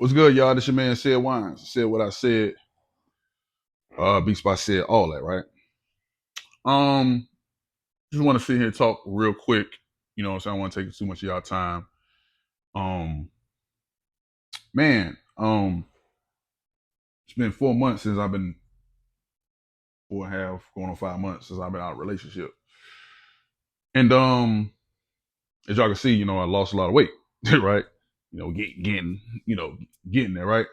What's good, y'all? This your man Ced Wynez. Said what I said. Beats by said all that, right? Um, just want to sit here and talk real quick. You know what I'm saying? I want to take too much of y'all time. Um, man, it's been 4 months since I've been 4.5, going on 5 months since I've been out of a relationship. And as y'all can see, I lost a lot of weight, right? Getting, getting there, right?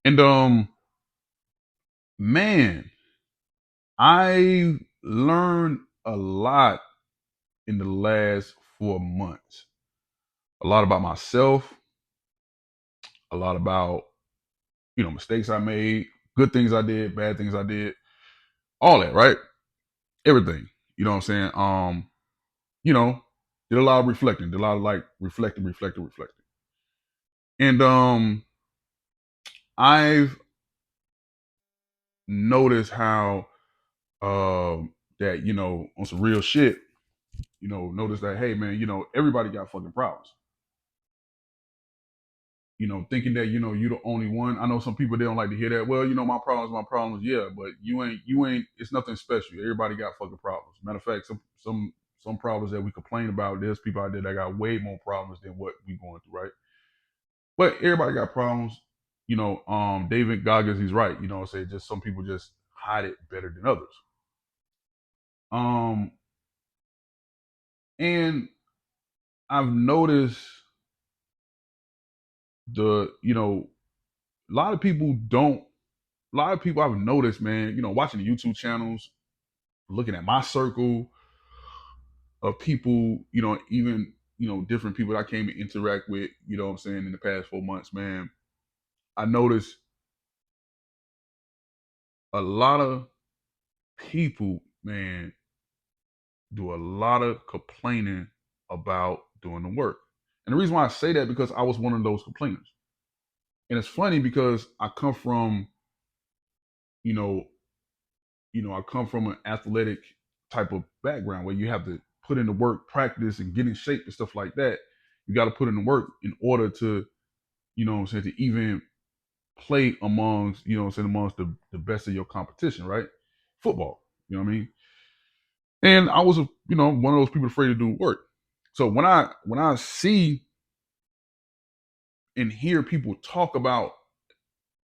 And man, I learned a lot in the last 4 months. A lot about myself, a lot about, mistakes I made, good things I did, bad things I did, all that, right? Everything. You know what I'm saying? You know, did a lot of reflecting, did a lot of like reflecting. And I've noticed how that, on some real shit, notice that, hey man, everybody got fucking problems. Thinking that, you're the only one. I know some people, they don't like to hear that. Well, my problems, yeah, but you ain't, it's nothing special. Everybody got fucking problems. Matter of fact, some problems that we complain about, there's people out there that got way more problems than what we going through, right? But everybody got problems. David Goggins, he's right. Say just some people just hide it better than others. Um, and I've noticed a lot of people don't a lot of people I've noticed, man, watching the YouTube channels, looking at my circle of people, even, different people that I came to interact with, what I'm saying, in the past 4 months, man, I noticed a lot of people, man, do a lot of complaining about doing the work. And the reason why I say that, because I was one of those complainers. And it's funny because you know, I come from an athletic type of background where you have to put in the work, practice, and get in shape and stuff like that. You got to put in the work in order to, what I'm saying, to even play amongst, what I'm saying, amongst the best of your competition, right? Football, you know what I mean? And I was, one of those people afraid to do work. So when I see and hear people talk about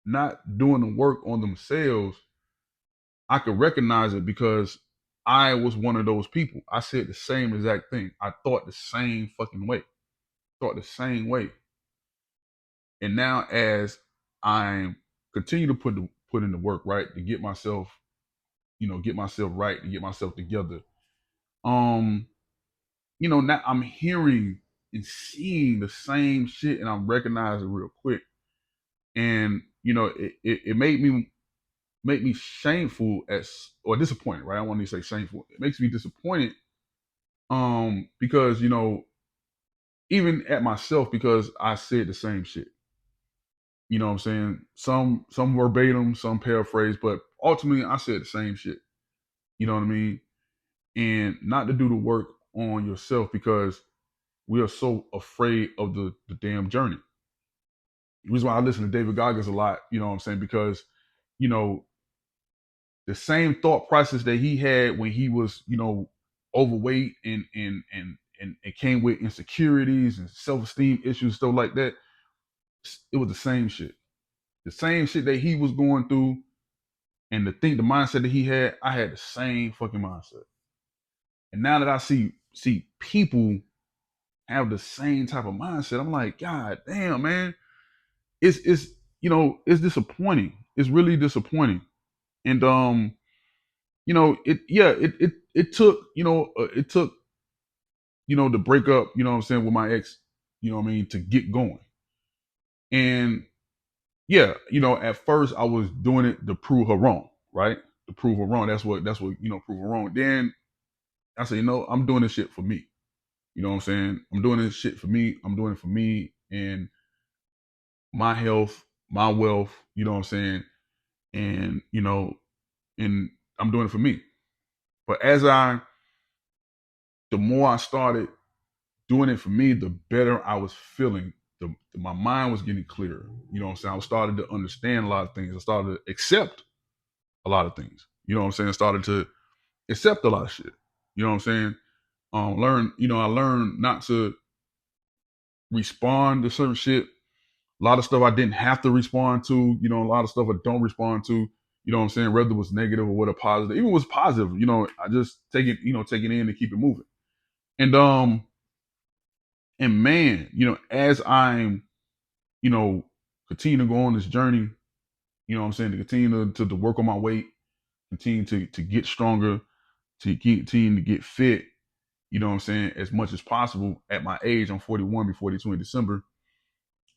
not doing the work on themselves, I could recognize it because I was one of those people. I said the same exact thing. I thought the same fucking way. Thought the same way. And now as I'm continue to put in the work, right, to get myself, get myself right, to get myself together. Um, now I'm hearing and seeing the same shit, and I'm recognizing real quick. And it made me shameful or disappointed, right? I don't want to say shameful. It makes me disappointed because even at myself, because I said the same shit. You know what I'm saying? Some verbatim, some paraphrase, but ultimately I said the same shit. You know what I mean? And not to do the work on yourself because we are so afraid of the damn journey. The reason why I listen to David Goggins a lot, you know what I'm saying? Because, you know, the same thought process that he had when he was, overweight and it came with insecurities and self-esteem issues, stuff like that. It was the same shit. The same shit that he was going through, and the mindset that he had, I had the same fucking mindset. And now that I see people have the same type of mindset, I'm like, God damn, man, it's it's disappointing. It's really disappointing. And it took the breakup, what I'm saying, with my ex, what I mean, to get going. And yeah, at first I was doing it to prove her wrong, right? To prove her wrong. That's what prove her wrong. Then I said, I'm doing this shit for me. You know what I'm saying? I'm doing this shit for me. I'm doing it for me and my health, my wealth, you know what I'm saying? And, and I'm doing it for me. But the more I started doing it for me, the better I was feeling my mind was getting clearer. You know what I'm saying? I started to understand a lot of things. I started to accept a lot of things. You know what I'm saying? I started to accept a lot of shit. You know what I'm saying? I learned not to respond to certain shit. A lot of stuff I didn't have to respond to. You know, a lot of stuff I don't respond to. You know what I'm saying? Whether it was negative or whether positive, even was positive. You know, I just take it in and keep it moving. And and man, as I'm, you know, continue to go on this journey, you know what I'm saying, to continue to work on my weight, continue to get stronger, continue to get fit, you know what I'm saying, as much as possible at my age. I'm 41, be 42 in December.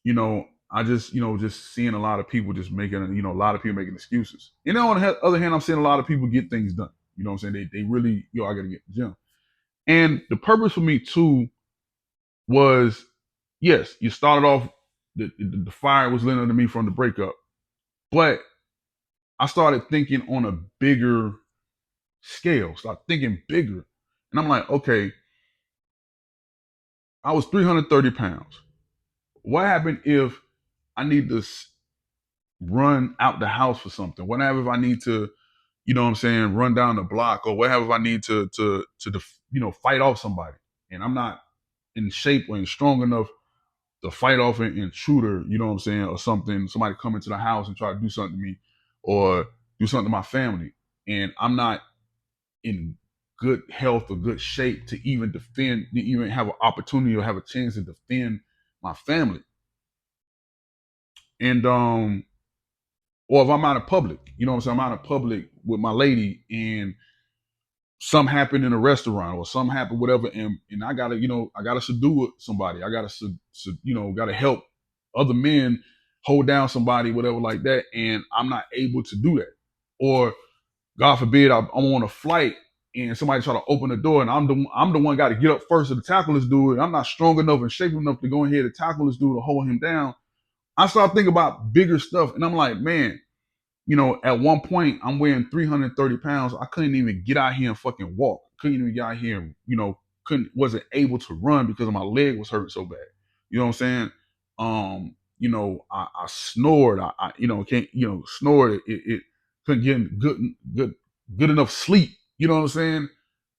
You know, I just, just seeing a lot of people just making, a lot of people making excuses. And then on the other hand, I'm seeing a lot of people get things done. You know what I'm saying? They really, I got to get to the gym. And the purpose for me too was, yes, you started off, the fire was lit under me from the breakup, but I started thinking on a bigger scale, start thinking bigger. And I'm like, okay, I was 330 pounds. What happened if I need to run out the house for something? What happens if I need to, run down the block, or what happens if I need to fight off somebody, and I'm not in shape or strong enough to fight off an intruder, you know what I'm saying, or something, somebody come into the house and try to do something to me or do something to my family, and I'm not in good health or good shape to even defend, to even have an opportunity or have a chance to defend my family. And or if I'm out of public, you know what I'm saying, I'm out of public with my lady and something happened in a restaurant or something happened, whatever, and I gotta, I gotta subdue somebody. I gotta, gotta help other men hold down somebody, whatever, like that, and I'm not able to do that. Or God forbid, I'm on a flight and somebody try to open the door, and I'm the one got to get up first to tackle this dude. And I'm not strong enough and shape enough to go in here to tackle this dude to hold him down. I start thinking about bigger stuff, and I'm like, man, at one point I'm weighing 330 pounds. I couldn't even get out here and fucking walk. Couldn't even get out here and, wasn't able to run because my leg was hurting so bad. You know what I'm saying? I snored. I can't, snored. It couldn't get good enough sleep. You know what I'm saying?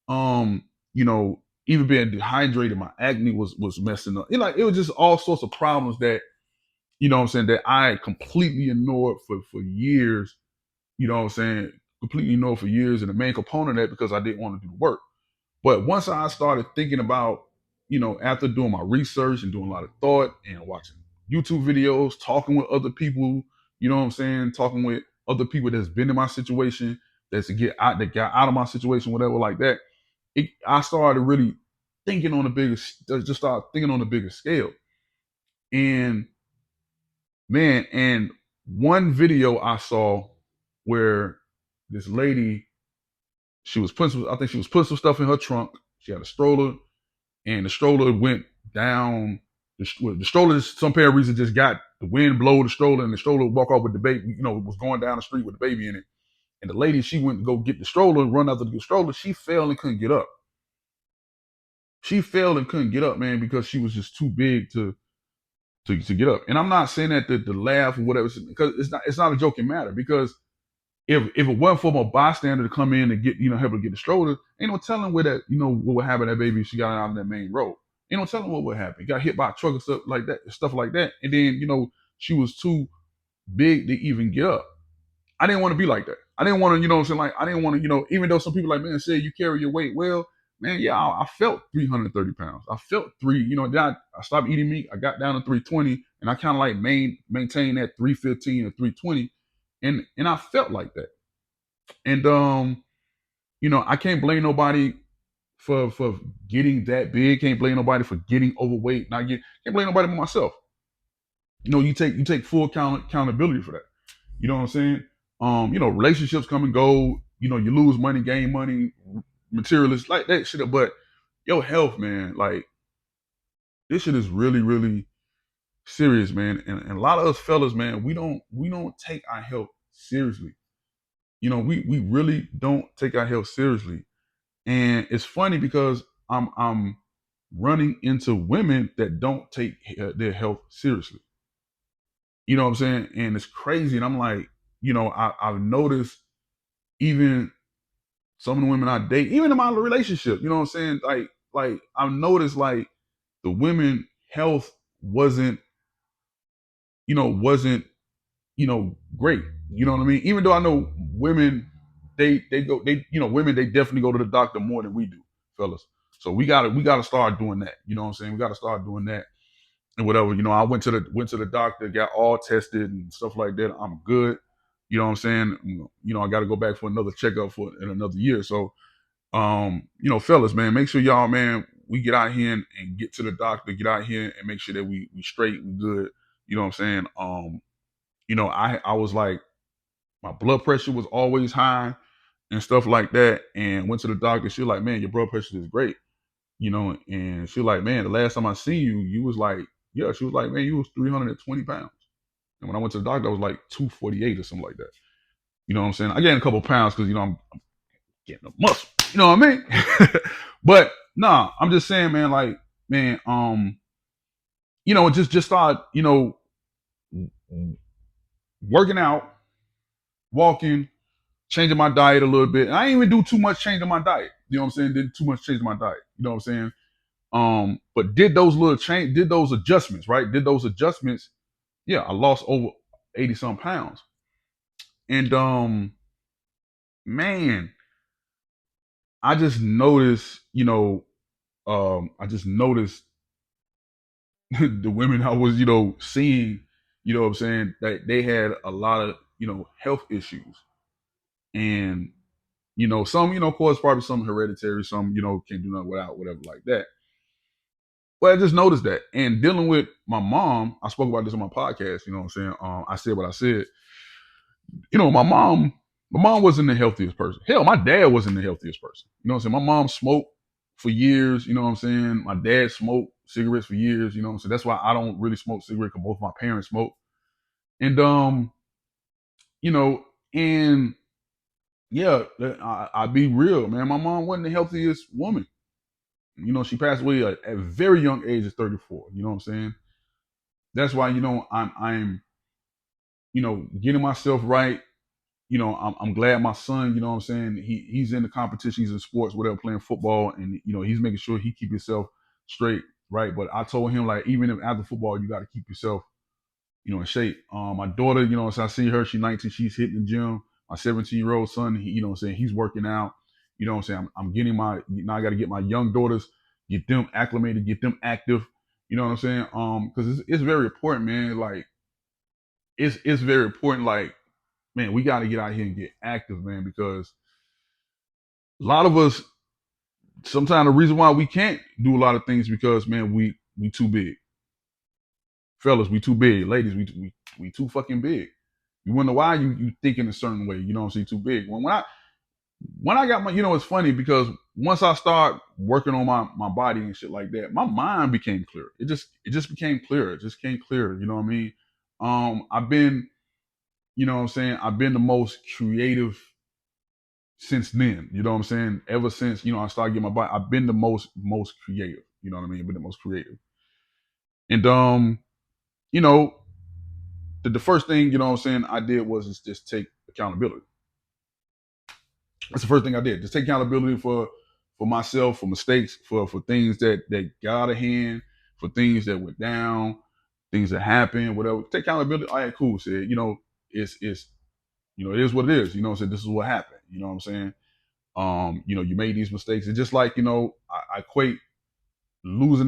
Um, even being dehydrated, my acne was messing up. It was just all sorts of problems that, what I'm saying, that I completely ignored for years. You know what I'm saying? Completely ignored for years. And the main component of that because I didn't want to do the work. But once I started thinking about, after doing my research and doing a lot of thought and watching YouTube videos, talking with other people, you know what I'm saying? Talking with other people that's been in my situation, that got out of my situation, whatever, like that. I started really thinking on a bigger, just started thinking on a bigger scale. And man, and one video I saw where this lady, I think she was putting some stuff in her trunk. She had a stroller, and the stroller went down. The stroller, some pair of reason, just got the wind blow the stroller, and the stroller walk off with the baby. It was going down the street with the baby in it. And the lady, she went to go get the stroller, run out to the stroller. She fell and couldn't get up. She fell and couldn't get up, man, because she was just too big to get up. And I'm not saying that to laugh or whatever, because it's not a joking matter. Because if it wasn't for a bystander to come in and get, help her get the stroller, ain't no telling where that, what would happen to that baby if she got out on that main road. Ain't no telling what would happen. Got hit by a truck and stuff like that. And then, she was too big to even get up. I didn't want to be like that. I didn't want to, what I'm saying, like, I didn't want to, even though some people like, man, say you carry your weight well, man, yeah, I felt 330 pounds. I felt then I stopped eating meat. I got down to 320, and I kind of like maintained that 315 or 320, and I felt like that. And I can't blame nobody for getting that big. Can't blame nobody for getting overweight. Can't blame nobody but myself. You take full accountability for that. You know what I'm saying? Relationships come and go. You lose money, gain money, materialists like that shit. But your health, man, like, this shit is really, really serious, man. And a lot of us fellas, man, we don't take our health seriously. We really don't take our health seriously. And it's funny because I'm running into women that don't take their health seriously. You know what I'm saying? And it's crazy. And I'm like, I've noticed even some of the women I date, even in my relationship, you know what I'm saying? Like I've noticed like the women health wasn't, wasn't, great. You know what I mean? Even though I know women, women, they definitely go to the doctor more than we do, fellas. So we gotta start doing that. You know what I'm saying? We gotta start doing that and whatever. I went to the doctor, got all tested and stuff like that. I'm good. You know what I'm saying? I got to go back for another checkup for in another year. So, fellas, man, make sure y'all, man, we get out here and get to the doctor, get out here and make sure that we straight, we good. You know what I'm saying? I was like, my blood pressure was always high and stuff like that. And went to the doctor. She was like, man, your blood pressure is great. And she was like, man, the last time I seen you, you was like, yeah, she was like, man, you was 320 pounds. And when I went to the doctor, I was like 248 or something like that. You know what I'm saying? I gained a couple pounds because, I'm getting a muscle. You know what I mean? But nah, I'm just saying, man, like, man, just start, working out, walking, changing my diet a little bit. And I didn't even do too much changing my diet. You know what I'm saying? Did too much changing my diet. You know what I'm saying? But did those did those adjustments, right? Did those adjustments. Yeah, I lost over 80 some pounds. And man, I just noticed, I just noticed the women I was, seeing, you know what I'm saying, that they had a lot of, health issues. And, some, of course, probably some hereditary, some, can't do nothing without, whatever like that. But I just noticed that. And dealing with my mom, I spoke about this on my podcast, you know what I'm saying? I said what I said. My mom wasn't the healthiest person. Hell, my dad wasn't the healthiest person. You know what I'm saying? My mom smoked for years, you know what I'm saying? My dad smoked cigarettes for years, you know what I'm saying? That's why I don't really smoke cigarettes because both my parents smoke. And you know, and yeah, I be real, man. My mom wasn't the healthiest woman. She passed away at a very young age of 34. You know what I'm saying? That's why, I'm getting myself right. I'm glad my son, you know what I'm saying, he's in the competition, he's in sports, whatever, playing football, and he's making sure he keep himself straight, right? But I told him, like, even if after football, you got to keep yourself, in shape. My daughter, so I see her, she's 19, she's hitting the gym. My 17-year-old son, he, you know what I'm saying, he's working out. You know what I'm saying? I'm getting now I got to get my young daughters, get them acclimated, get them active. You know what I'm saying? Because it's very important, man. Like, it's very important, like, man, we got to get out here and get active, man, because a lot of us, sometimes the reason why we can't do a lot of things because, man, we too big. Fellas, we too big. Ladies, we too fucking big. You wonder why you think in a certain way, you know what I'm saying, too big. When I got my, it's funny because once I start working on my body and shit like that, my mind became clear. It just became clearer. It just became clearer, you know what I mean? I've been, you know what I'm saying, I've been the most creative since then. You know what I'm saying? Ever since, I started getting my body, I've been the most creative. You know what I mean? I've been the most creative. And you know, the first thing, you know what I'm saying, I did was just take accountability. That's the first thing I did. Just take accountability for myself, for mistakes, for things that got out of hand, for things that went down, things that happened, whatever. Take accountability. All right, cool. Said, it's it is what it is. You know what I'm saying? This is what happened. You know what I'm saying? You made these mistakes. It's just like, I equate losing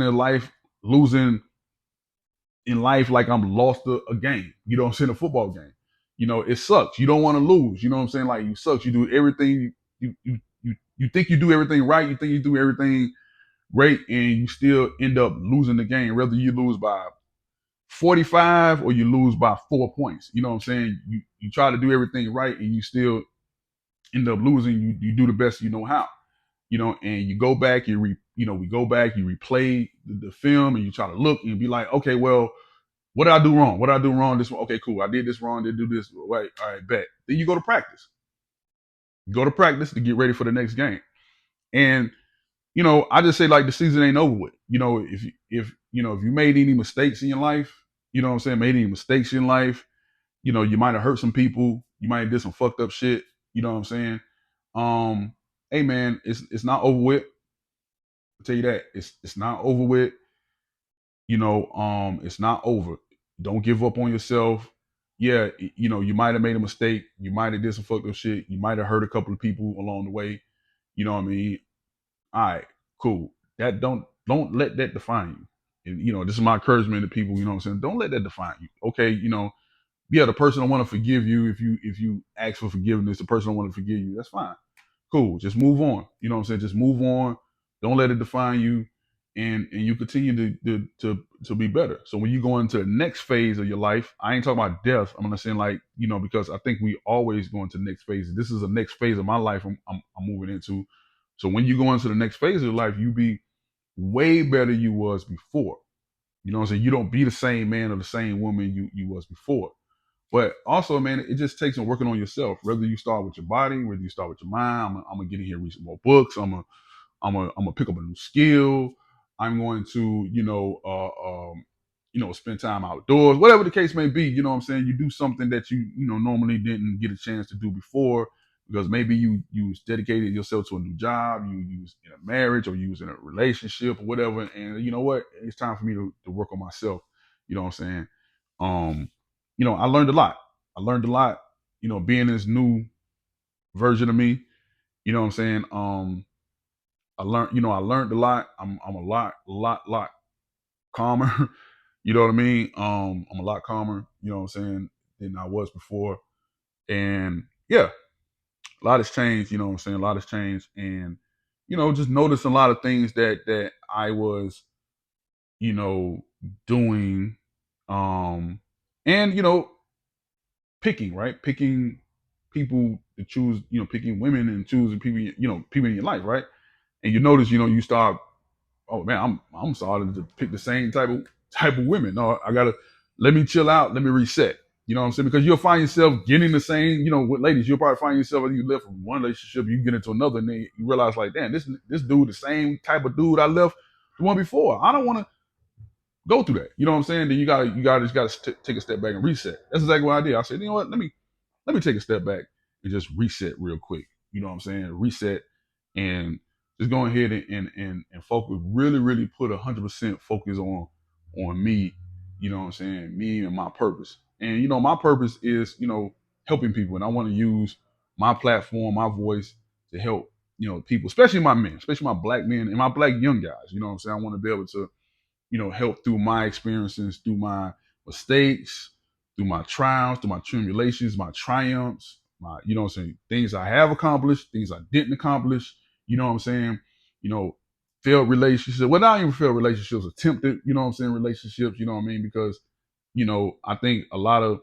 losing in life like I'm lost a game. You know what I'm saying? A football game. It sucks. You don't want to lose. You know what I'm saying? Like, you sucks. You do everything. You think you do everything right. You think you do everything great, and you still end up losing the game. Whether you lose by 45 or you lose by 4 points. You know what I'm saying? You try to do everything right, and you still end up losing. You do the best you know how. And you go back, we go back, you replay the film, and you try to look and be like, okay, well, what did I do wrong? What did I do wrong? This one, okay, cool. I did this wrong. Did do this. Right, all right, bet. Then you go to practice. You go to practice to get ready for the next game. And I just say like the season ain't over with. If you made any mistakes in your life, what I'm saying, made any mistakes in life, you might have hurt some people, you might have did some fucked up shit, what I'm saying? Um, hey man, it's not over with. I'll tell you that. It's not over with. It's not over. Don't give up on yourself. Yeah, you might have made a mistake, you might have did some fucked up shit, you might have hurt a couple of people along the way. You know what I mean? All right, cool. That don't let that define you. And this is my encouragement to people. You know what I'm saying? Don't let that define you. Okay, yeah, the person don't want to forgive you if you ask for forgiveness. The person don't want to forgive you. That's fine. Cool. Just move on. You know what I'm saying? Just move on. Don't let it define you, and you continue to be better. So when you go into the next phase of your life, I ain't talking about death. I'm not saying like because I think we always go into the next phase. This is the next phase of my life. I'm moving into. So when you go into the next phase of your life, you be way better you was before. You know what I'm saying? You don't be the same man or the same woman you was before. But also, man, it just takes some working on yourself. Whether you start with your body, whether you start with your mind. I'm gonna get in here, read some more books. I'm gonna pick up a new skill. I'm going to, spend time outdoors, whatever the case may be. You know what I'm saying? You do something that you normally didn't get a chance to do before because maybe you dedicated yourself to a new job, you was in a marriage or you was in a relationship or whatever. And you know what? It's time for me to work on myself. You know what I'm saying? Um, I learned a lot. I learned a lot, being this new version of me. You know what I'm saying? I learned a lot. I'm a lot calmer. You know what I mean? I'm a lot calmer, what I'm saying, than I was before. And yeah, a lot has changed, what I'm saying? A lot has changed. And, just notice a lot of things that I was, you know, doing. And, picking, right? Picking people to choose, picking women and choosing people, people in your life, right? And you notice, you start, oh man, I'm starting to pick the same type of women. No, I gotta let me chill out, let me reset. You know what I'm saying? Because you'll find yourself getting the same, with ladies, you'll probably find yourself as you left from one relationship, you get into another, and then you realize like, damn, this dude, the same type of dude I left the one before. I don't want to go through that. You know what I'm saying? Then you gotta take a step back and reset. That's exactly what I did. I said, you know what? Let me take a step back and just reset real quick. You know what I'm saying? Reset and just go ahead and focus. Really, really put 100% focus on me. You know what I'm saying? Me and my purpose. And my purpose is helping people, and I want to use my platform, my voice to help people, especially my men, especially my black men and my black young guys. You know what I'm saying? I want to be able to help through my experiences, through my mistakes, through my trials, through my tribulations, my triumphs, my, what I'm saying, things I have accomplished, things I didn't accomplish, you know what I'm saying, failed relationships, well, not even failed relationships, attempted, relationships, you know what I mean, because, I think a lot of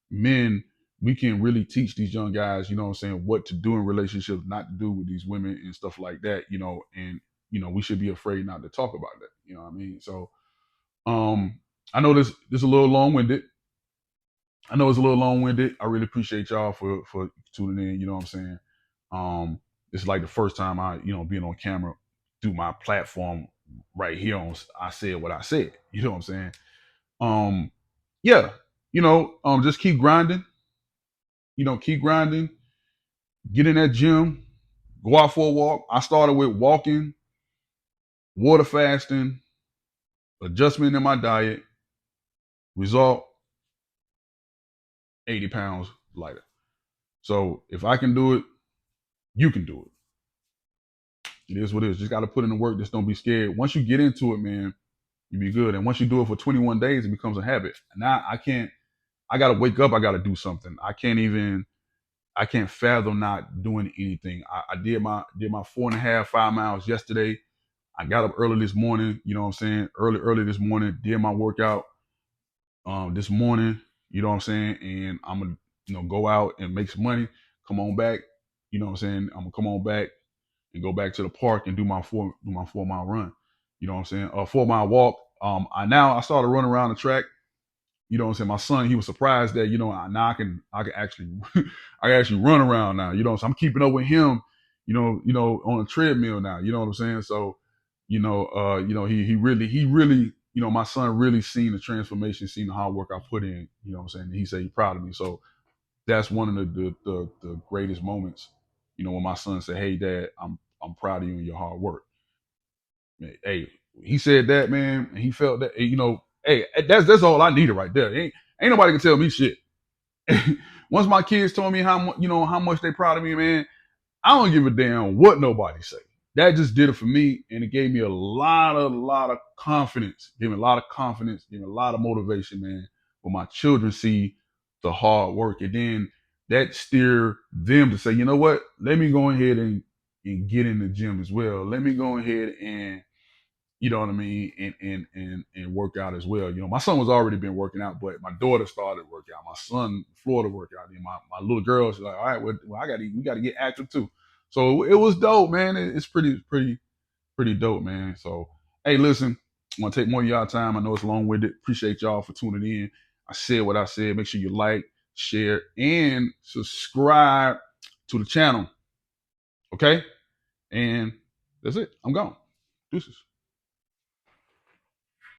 men, we can really teach these young guys, what to do in relationships, not to do with these women and stuff like that, and, we should be afraid not to talk about that, you know what I mean? So, I know this a little long winded. I know it's a little long winded. I really appreciate y'all for tuning in. You know what I'm saying? It's like the first time I being on camera through my platform right here on I Said What I Said. You know what I'm saying? Um, yeah. Just keep grinding. Keep grinding. Get in that gym. Go out for a walk. I started with walking, water fasting, adjustment in my diet. Result: 80 pounds lighter. So if I can do it, you can do it. It is what it is. Just got to put in the work. Just don't be scared. Once you get into it, man, you be good. And once you do it for 21 days, it becomes a habit. Now I got to wake up. I got to do something. I can't fathom not doing anything. I did my 4.5, 5 miles yesterday. I got up early this morning, you know what I'm saying? Early this morning, did my workout this morning, you know what I'm saying? And I'm gonna, go out and make some money, come on back, you know what I'm saying? I'm gonna come on back and go back to the park and do my 4 mile run. You know what I'm saying? A 4 mile walk. I started running around the track. You know what I'm saying? My son, he was surprised that, now I can actually I can actually run around now. You know, so I'm keeping up with him on a treadmill now. You know what I'm saying? So, he really, my son really seen the transformation, seen the hard work I put in. You know what I'm saying? And he said he's proud of me. So that's one of the greatest moments. When my son said, "Hey, Dad, I'm proud of you and your hard work." Man, hey, he said that, man, and he felt that. Hey, that's all I needed right there. Ain't nobody can tell me shit. Once my kids told me how much they proud of me, man, I don't give a damn what nobody say. That just did it for me, and it gave me a lot of confidence. Gave me a lot of confidence. Gave me a lot of motivation, man. When my children see the hard work, and then that steer them to say, you know what? Let me go ahead and get in the gym as well. Let me go ahead and you know what I mean, and work out as well. My son was already been working out, but my daughter started working out. My son, Florida, worked out. And my little girl, she's like, all right, well, we got to get active too. So it was dope, man. It's pretty dope, man. So hey, listen, I'm gonna take more of y'all time. I know it's long winded. Appreciate y'all for tuning in. I said what I said. Make sure you like, share, and subscribe to the channel. Okay, and that's it. I'm gone. Deuces.